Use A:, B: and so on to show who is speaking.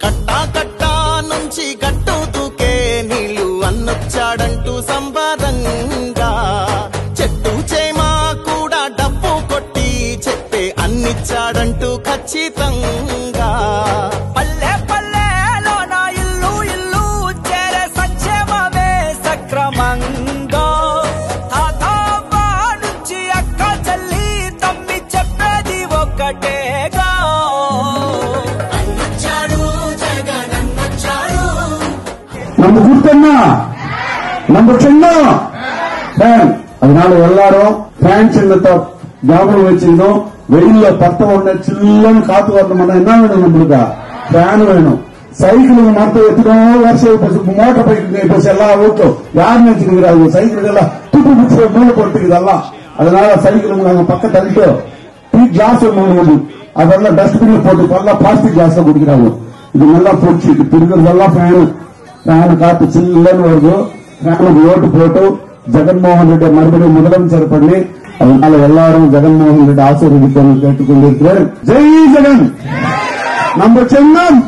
A: కట్టా కట్టా నుంచి గట్టు దూకే నీళ్లు అన్నొచ్చాడంటూ సంబరంగా చెట్టు చేమా కూడా డప్పు కొట్టి చెప్పే అన్నిచ్చాడంటూ ఖచ్చితంగా
B: పల్లె పల్లెలో నా ఇల్లు ఇల్లు చేరే సంక్షేమమే సక్రమంగా తాతవ్వ నుంచి అక్క చెల్లి తమ్మి చెప్పేది ఒక్కటేగా
C: நம்ம கூட்டம்னா நம்ம சின்னம் ஃபேன். அதனால எல்லாரும் ஃபேன் சின்னத்தை ஞாபகம் வச்சுக்கணும். வெயில்ல பத்த உடனே சில்லுன்னு காத்து வரணும்னா என்ன வேணும்? நம்மளுக்கு ஃபேன் வேணும். சைக்கிளுக்கு மரத்தை எத்தனோ வருஷம் மோட்டர் பைக்கு இப்ப எல்லா வீட்டும் யார் நினைச்சுக்கிறாங்க? சைக்கிளுக்கு எல்லாம் துப்பு பிடிச்ச மூளை போட்டுக்குது எல்லாம். அதனால சைக்கிளுக்கு நாங்க பக்கம் தள்ளிட்டு டீ கிளாஸ் ஒண்ணு அதெல்லாம் டஸ்ட்பின்ல போட்டு எல்லாம் பிளாஸ்டிக் கிளாஸ் குடிக்கிறாங்க. இது நல்லா போச்சு. திருக்கிறதெல்லாம் ஃபேனு. ఫ్యాన్ కాపు చిల్లని వరకు ఫ్యాన్కు ఓటు పోటు జగన్మోహన్ రెడ్డి మறுபடியும் முதலமைச்சர் பண்ணி அதனால எல்லாரும் ஜெகன்மோகன் ரெட்டி ஆசீர்வதிப்பதை கேட்டுக்கொண்டிருக்கிறேன். ஜெய் ஜெகன். நம்ம சின்னம்